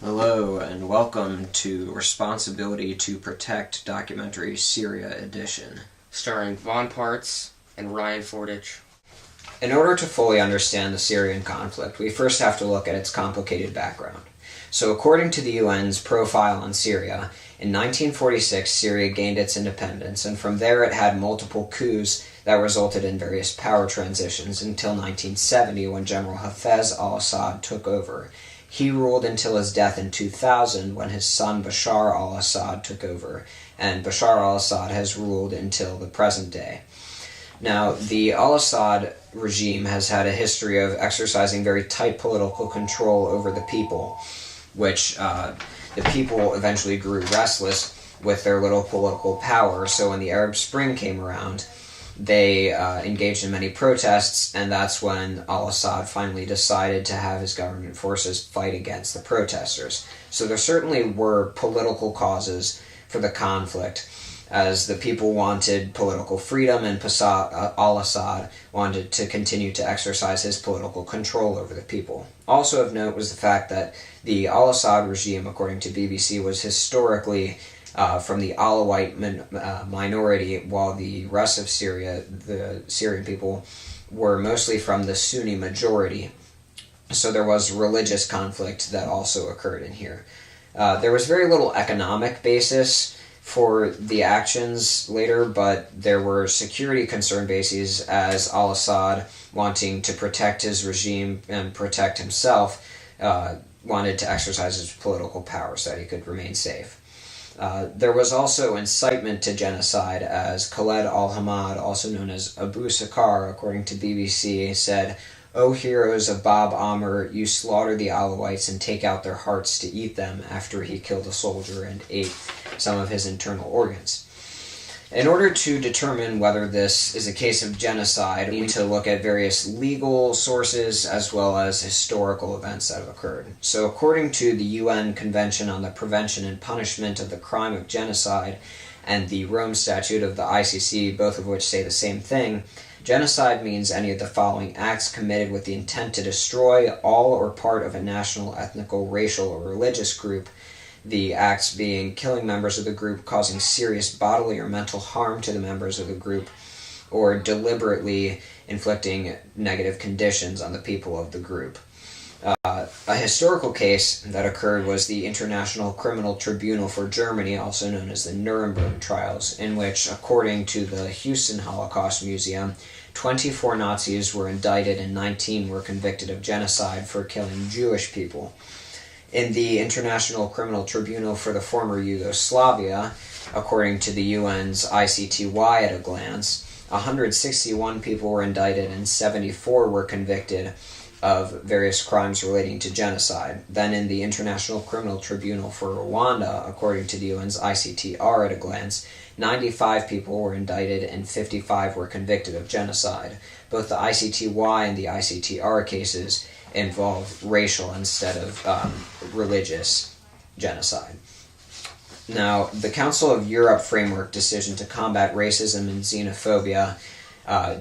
Hello and welcome to Responsibility to Protect documentary Syria edition. Starring Vaughn Parts and Ryan Fordich. In order to fully understand the Syrian conflict, we first have to look at its complicated background. So according to the UN's Profile on Syria, in 1946 Syria gained its independence, and from there it had multiple coups that resulted in various power transitions until 1970 when General Hafez al-Assad took over. He ruled until his death in 2000 when his son Bashar al-Assad took over, and Bashar al-Assad has ruled until the present day. Now, the al-Assad regime has had a history of exercising very tight political control over the people, which the people eventually grew restless with their little political power. So when the Arab Spring came around, they engaged in many protests, and that's when al-Assad finally decided to have his government forces fight against the protesters. So there certainly were political causes for the conflict, as the people wanted political freedom, and al-Assad wanted to continue to exercise his political control over the people. Also of note was the fact that the al-Assad regime, according to BBC, was historically from the Alawite minority, while the rest of Syria, the Syrian people, were mostly from the Sunni majority. So there was religious conflict that also occurred in here. There was very little economic basis for the actions later, but there were security concern bases, as al-Assad, wanting to protect his regime and protect himself, wanted to exercise his political power so that he could remain safe. There was also incitement to genocide, as Khaled al-Hamad, also known as Abu Sakar, according to BBC, said, "O heroes of Bab Amr, you slaughter the Alawites and take out their hearts to eat them," after he killed a soldier and ate some of his internal organs. In order to determine whether this is a case of genocide, we need to look at various legal sources as well as historical events that have occurred. So according to the UN Convention on the Prevention and Punishment of the Crime of Genocide and the Rome Statute of the ICC, both of which say the same thing, genocide means any of the following acts committed with the intent to destroy all or part of a national, ethnical, racial, or religious group, the acts being killing members of the group, causing serious bodily or mental harm to the members of the group, or deliberately inflicting negative conditions on the people of the group. A historical case that occurred was the International Criminal Tribunal for Germany, also known as the Nuremberg Trials, in which, according to the Houston Holocaust Museum, 24 Nazis were indicted and 19 were convicted of genocide for killing Jewish people. In the International Criminal Tribunal for the former Yugoslavia, according to the UN's ICTY at a glance, 161 people were indicted and 74 were convicted of various crimes relating to genocide. Then in the International Criminal Tribunal for Rwanda, according to the UN's ICTR at a glance, 95 people were indicted and 55 were convicted of genocide. Both the ICTY and the ICTR cases involved racial instead of religious genocide. Now, the Council of Europe Framework Decision to Combat Racism and Xenophobia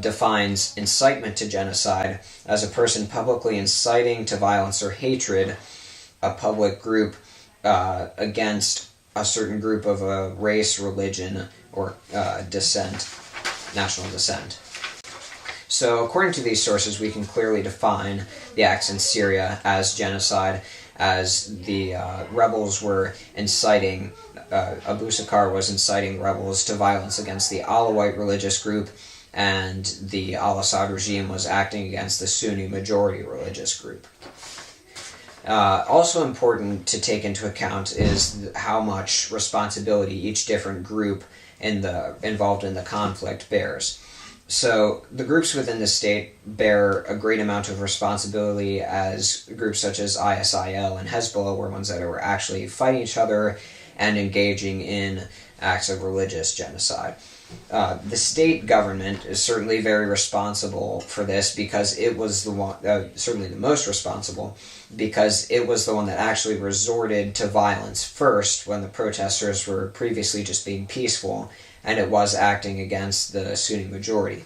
defines incitement to genocide as a person publicly inciting to violence or hatred a public group against a certain group of a race, religion, or national descent. So according to these sources, we can clearly define the acts in Syria as genocide, as the rebels were inciting, Abu Sakar was inciting rebels to violence against the Alawite religious group, and the al-Assad regime was acting against the Sunni majority religious group. Also important to take into account is how much responsibility each different group involved in the conflict bears. So the groups within the state bear a great amount of responsibility, as groups such as ISIL and Hezbollah were ones that were actually fighting each other and engaging in acts of religious genocide. The state government is certainly very responsible for this, because it was the one, certainly the most responsible, because it was the one that actually resorted to violence first when the protesters were previously just being peaceful, and it was acting against the Sunni majority.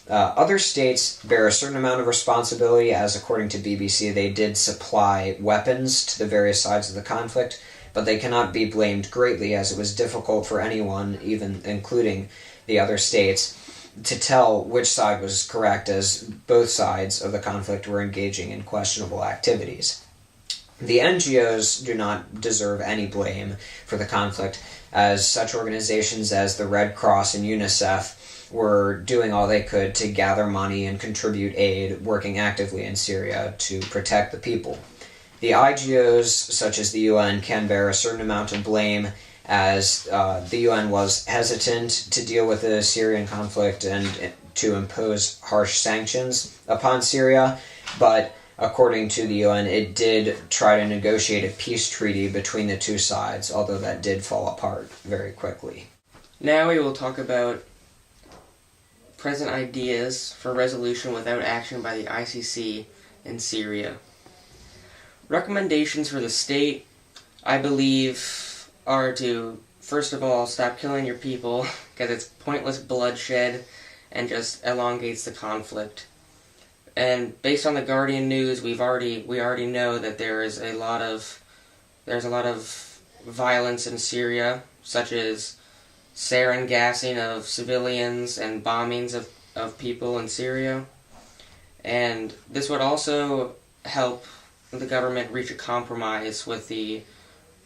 Other states bear a certain amount of responsibility, as according to BBC, they did supply weapons to the various sides of the conflict, but they cannot be blamed greatly, as it was difficult for anyone, even including the other states, to tell which side was correct, as both sides of the conflict were engaging in questionable activities. The NGOs do not deserve any blame for the conflict, as such organizations as the Red Cross and UNICEF were doing all they could to gather money and contribute aid, working actively in Syria to protect the people. The IGOs, such as the UN, can bear a certain amount of blame, as the UN was hesitant to deal with the Syrian conflict and to impose harsh sanctions upon Syria, but according to the UN, it did try to negotiate a peace treaty between the two sides, although that did fall apart very quickly. Now we will talk about present ideas for resolution without action by the ICC in Syria. Recommendations for the state, I believe, are to, first of all, stop killing your people, because it's pointless bloodshed and just elongates the conflict. And based on the Guardian news, we already know that there's a lot of violence in Syria, such as sarin gassing of civilians and bombings of people in Syria. And this would also help the government reach a compromise with the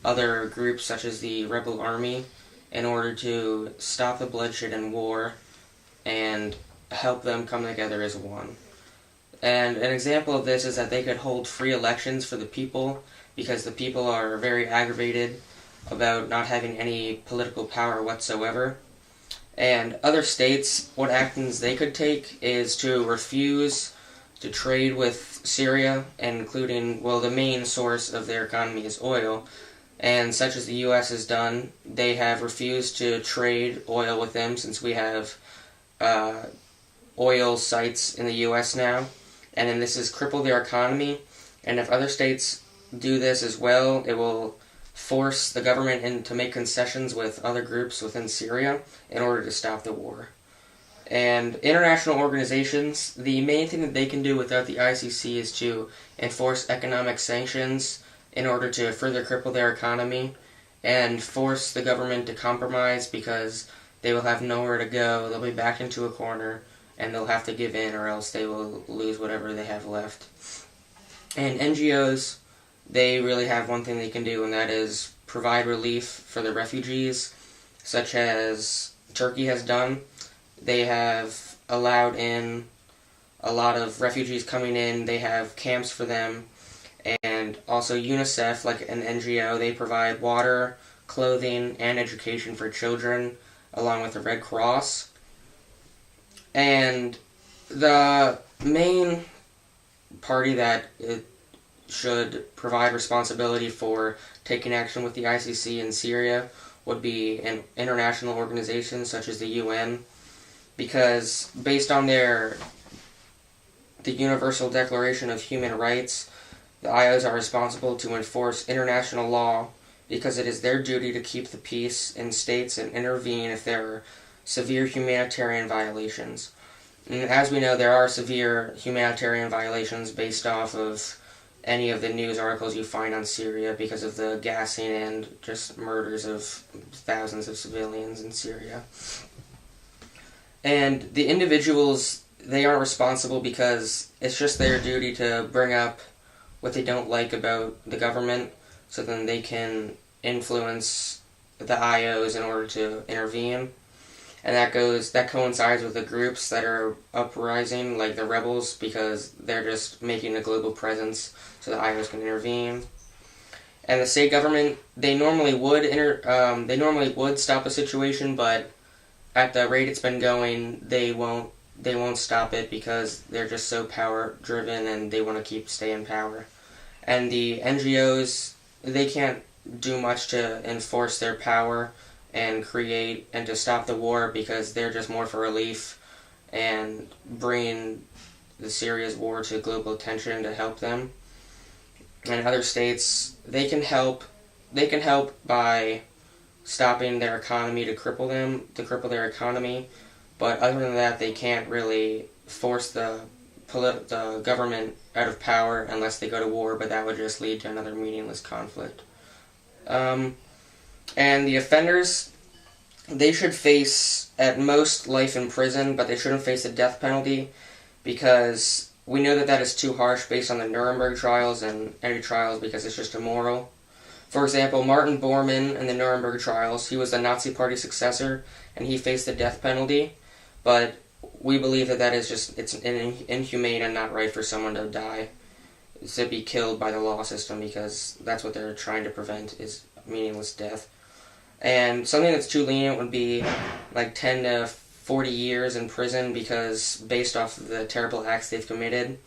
other groups, such as the rebel army, in order to stop the bloodshed and war and help them come together as one. And an example of this is that they could hold free elections for the people, because the people are very aggravated about not having any political power whatsoever. And other states, what actions they could take is to refuse to trade with Syria, and including, well, the main source of their economy is oil, and such as the U.S. has done, they have refused to trade oil with them, since we have oil sites in the U.S. now, and then this has crippled their economy. And if other states do this as well, it will force the government to make concessions with other groups within Syria in order to stop the war. And international organizations, the main thing that they can do without the ICC is to enforce economic sanctions in order to further cripple their economy and force the government to compromise, because they will have nowhere to go. They'll be backed into a corner and they'll have to give in, or else they will lose whatever they have left. And NGOs, they really have one thing they can do, and that is provide relief for the refugees, such as Turkey has done. They have allowed in a lot of refugees coming in. They have camps for them. And also UNICEF, like an NGO, they provide water, clothing, and education for children, along with the Red Cross. And the main party that should provide responsibility for taking action with the ICC in Syria would be an international organization such as the UN, because based on the Universal Declaration of Human Rights, the IOs are responsible to enforce international law, because it is their duty to keep the peace in states and intervene if there are severe humanitarian violations. And as we know, there are severe humanitarian violations based off of any of the news articles you find on Syria, because of the gassing and just murders of thousands of civilians in Syria. And the individuals, they aren't responsible, because it's just their duty to bring up what they don't like about the government, so then they can influence the IOs in order to intervene. And that coincides with the groups that are uprising, like the rebels, because they're just making a global presence so the IOs can intervene. And the state government, they normally would stop a situation, but at the rate it's been going, they won't stop it, because they're just so power driven and they want to keep staying in power. And the NGOs, they can't do much to enforce their power and create and to stop the war, because they're just more for relief and bringing the Syria's war to global attention to help them. And other states, they can help by stopping their economy to cripple their economy, but other than that, they can't really force the government out of power unless they go to war, but that would just lead to another meaningless conflict. And the offenders, they should face at most life in prison, but they shouldn't face the death penalty, because we know that that is too harsh based on the Nuremberg trials and any trials, because it's just immoral. For example, Martin Bormann in the Nuremberg trials, he was the Nazi Party successor, and he faced the death penalty, but we believe that that is just, it's inhumane and not right for someone to die, to be killed by the law system, because that's what they're trying to prevent, is meaningless death. And something that's too lenient would be like 10 to 40 years in prison, because based off of the terrible acts they've committed.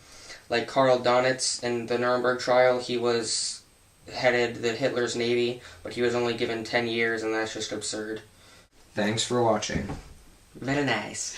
Like Karl Donitz in the Nuremberg trial, he headed the Hitler's Navy, but he was only given 10 years, and that's just absurd. Thanks for watching. Very nice.